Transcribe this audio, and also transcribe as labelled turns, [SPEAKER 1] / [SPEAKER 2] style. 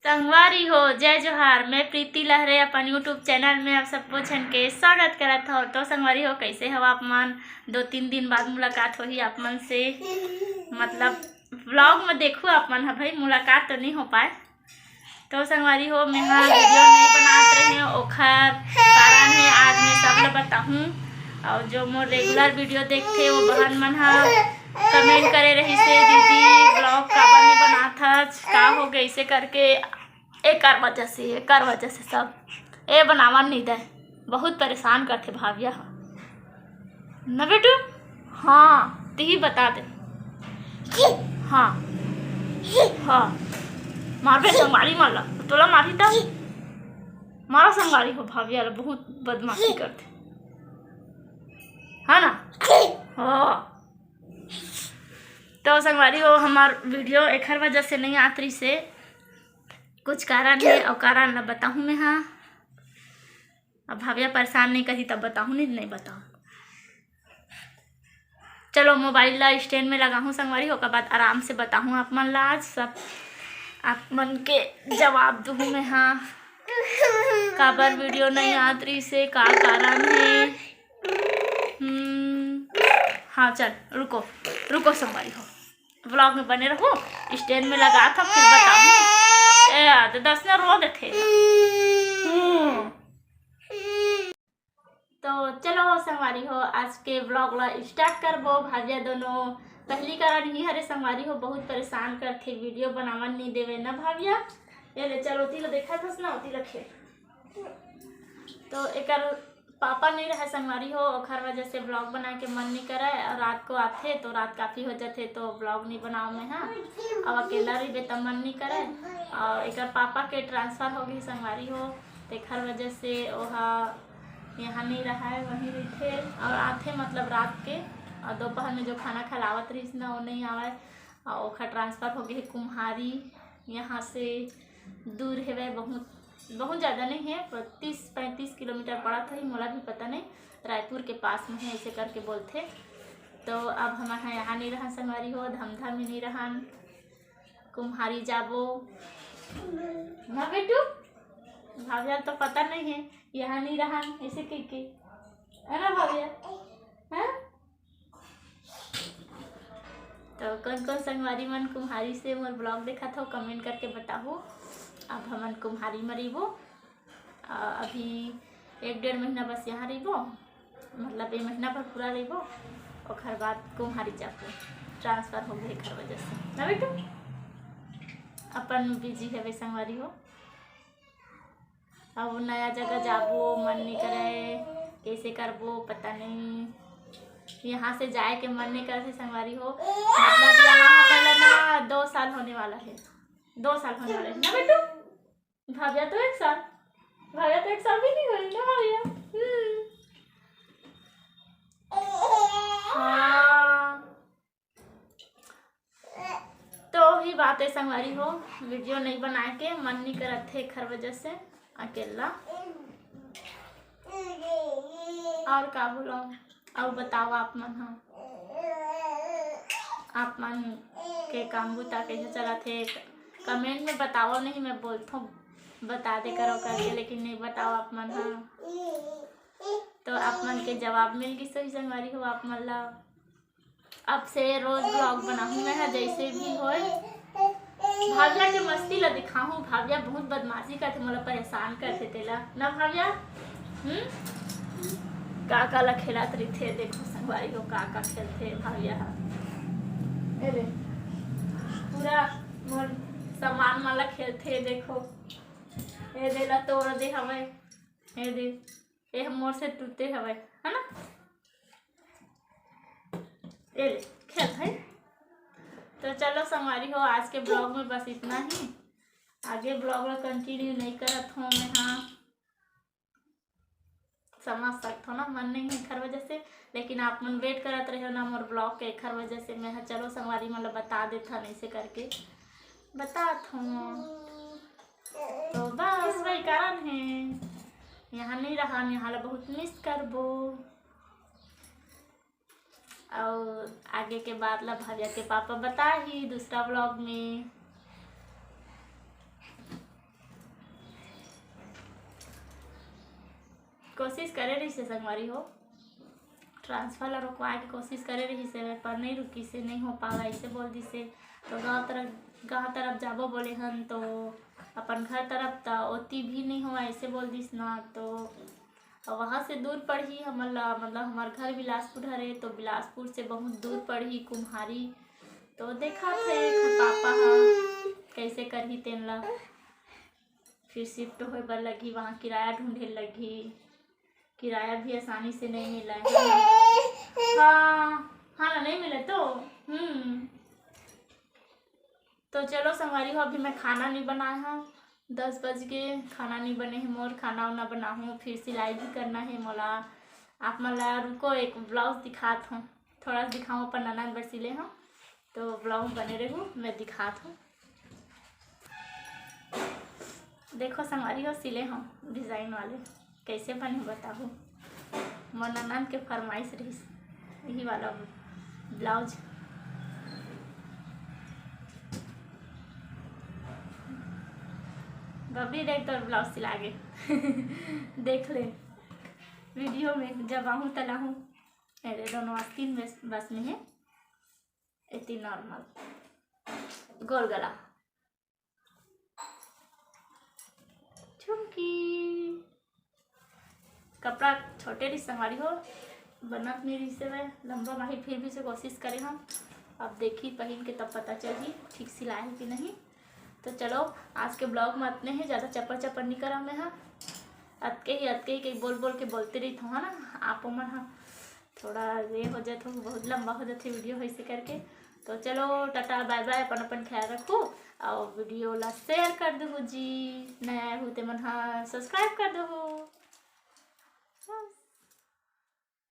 [SPEAKER 1] संगवारी हो जय जोहार। मैं प्रीति लहरे अपन यूट्यूब चैनल में आप सबको छन के स्वागत करत हो। तो संगवारी हो कैसे हो आप मन? 2-3 दिन बाद मुलाकात होही आप मन से, मतलब व्लॉग में देखो आप मन। भाई मुलाकात तो नहीं हो पाए। तो संगवारी हो मैं वीडियो नहीं बनाते रहे ओखर कारण है आज मैं सब लोग बताऊँ। और जो मोर रेगुलर वीडियो देखते वो बहन मन कमेंट करे रही से दीदी ब्लॉग काबर नहीं बनाता का हो गई से करके एक वजह से सब ए बनावन नहीं दे, बहुत परेशान करते भाविया न बेटू। हाँ ती बता दे। हाँ हाँ मारबे संगवारी मारला तोला मारी था मारा संगवारी हो भाविया बहुत बदमाशी करते है ना। हाँ तो संगवारी हो हमार वीडियो एक वजह से नहीं आती से कुछ कारण है और कारण ला बताऊँ मैं। हाँ अब भाविया परेशान नहीं करी तब बताऊँ नहीं बताऊँ। चलो मोबाइल ला स्टैंड में लगा हूँ संगवारी हो का बाद आराम से बताऊँ आप मन ला। आज सब आप मन के जवाब दूँ मैं। हाँ काबर वीडियो नहीं आती से का कारण है। हाँ चल रुको संगवारी हो व्लॉग में बने रहो। स्टैंड में लगा था फिर बताऊँ। तो 10 ने रो देते। तो चलो संगवारी हो आज के ब्लॉग ला स्टार्ट करबो। भाविया दोनों पहली कारण ही हरे संगवारी हो बहुत परेशान करते वीडियो बनावन नहीं देवे ना भाविया। ये ले चलो ती ला देखा थस ना ती रखे। तो एक पापा नहीं रहे संगवारी हो ओखर वजह से ब्लॉग बना के मन नहीं करे। और रात को आते तो रात काफ़ी हो जाते तो ब्लॉग नहीं बनाओ मैं। हाँ अब अकेला रही तो मन नहीं करे। और एक पापा के ट्रांसफ़र हो गई संगवारी हो तो एक वजह से वह यहाँ नहीं रहा है वहीं रहते और आते मतलब रात के। और दोपहर में जो खाना खिलावत रही ना वो नहीं आवे। और ओखर ट्रांसफ़र हो गई कुम्हारी, यहाँ से दूर है बहुत ज़्यादा नहीं है 30-35 किलोमीटर पड़ा था ही मोला भी पता नहीं। रायपुर के पास में है ऐसे करके बोलते। तो अब हमारे यहाँ नहीं रहा संगवारी हो धमधा में नहीं रहा कुम्हारी जाबो ना बेटू। भाविया तो पता नहीं है यहाँ नहीं रहा ऐसे के है ना भाविया। हाँ तो कौन संगवारी मन कुम्हारी से मोर ब्लॉग देखा था कमेंट करके बताओ। अब हमन कुम्हारी में रहीबो अभी 1-1.5 महीना बस यहाँ रहीबो, मतलब 1 महीना भर पूरा रहीबो। और बाद कुम्हारी जाबो ट्रांसफ़र हो गए घर वजह से ना बेटू। अपन बिजी है वे संगवारी हो। अब नया जगह जाबो मन नहीं करे कैसे करबो पता नहीं। यहाँ से जाए के मन नहीं करे संगवारी हो। मतलब यहाँ हमें ना 2 साल होने वाला है 2 साल होने वाले ना बेटू। भाविया तो 1 साल भी नहीं हुई ना भाविया। हाँ तो ही बात है संगवारी हो वीडियो नहीं बनाए के मन नहीं करत थे घर वजह से अकेला। और का बोलो और बताओ आप मन। हाँ आप मन के काम बुता कैसे चला थे कमेंट में बताओ। नहीं मैं बोलता हूँ बता दे करो करके लेकिन नहीं बताओ आप मन। हाँ तो आप मन के जवाब मिल गई सही संगवारी हो आप मन ला। अब से रोज ब्लॉग बनाऊँ मैं जैसे भी होए। भाविया के मस्ती ला दिखाऊँ। भाविया बहुत बदमाशी करते मोला परेशान करते तेला ना भाविया। का ला खेलत रही थे देखो संगवारी हो का खेलते भाविया। अरे पूरा मोर सामान वाला खेलते देखो ए दे ला तोड़ दे हवे ए दे ए मोर से टूटे हवे है ना। ए ले खेल है। तो चलो संगवारी हो आज के ब्लॉग में बस इतना ही। आगे ब्लॉग में कंटिन्यू नहीं करत हूँ मैं। हाँ समझ सकते हो ना मन नहीं है खर वजह से लेकिन आप मन वेट करत रहे हो ना मोर ब्लॉग के खर वजह से मैं चलो संगवारी मतलब बता देता नहीं से करके बतात हूँ। तो बस वही कारण है यहाँ नहीं रहा यहाँ ला बहुत मिस करबो। और आगे के बाद ला भाविया के पापा बता ही दूसरा ब्लॉग में। कोशिश करे रही से संगवारी हो, ट्रांसफर ला रुकवाए के कोशिश करे रही से, पर नहीं रुकी से, नहीं हो पावा ऐसे बोल दी से। तो गाँव तरफ जाबो बोले हन, तो अपन घर तरफ तो ओती भी नहीं हो ऐसे बोल दिस ना। तो वहाँ से दूर पड़ी हमन ला, मतलब हमार घर बिलासपुर हरे, तो बिलासपुर से बहुत दूर पड़ी कुम्हारी। तो देखा थे पापा कैसे करही तेन ला, फिर शिफ्ट होए बर लगी, वहाँ किराया ढूंढे लगी, किराया भी आसानी से नहीं मिला है। हाँ ना, नहीं मिले तो तो चलो संगवारी हो, अभी मैं खाना नहीं बनाया हूँ, 10 बज गए, खाना नहीं बने है मोर, खाना उना बनाऊँ, फिर सिलाई भी करना है मोला। आप मला रुको, एक ब्लाउज दिखात हूँ, थोड़ा सा दिखाऊँ, अपन ननद बर सिले हूँ, तो ब्लाउज बने रहूँ, मैं दिखात हूँ। देखो संगवारी हो, सिले हूँ डिज़ाइन वाले, कैसे बने बताओ, मोर ननद के फरमाइश रही यही वाला ब्लाउज। बबी देख तो ब्लाउज सिला गे देख ले वीडियो में, जब आहूँ तल आहूँ, अरे दोनों आस्तीन बस में है, इतनी नॉर्मल गोल गला झुमकी। कपड़ा छोटे रही संगवारी हो, बनत नहीं रही से वह लंबा माही, फिर भी से कोशिश करे हम, अब देखी पहन के तब पता चली ठीक सिलाए कि नहीं। तो चलो आज के ब्लॉग में इतने हैं, ज़्यादा चप्पड़ नहीं करा मैं, हाँ अतके ही कहीं बोल के बोलते रही था ना आप मन, हाँ थोड़ा ये हो जाए, तो बहुत लंबा हो जाते वीडियो ऐसे करके। तो चलो टाटा बाय बाय, अपन ख्याल रखो, और वीडियो ला शेयर कर दो जी, नया हो तो मन हाँ सब्सक्राइब कर दो।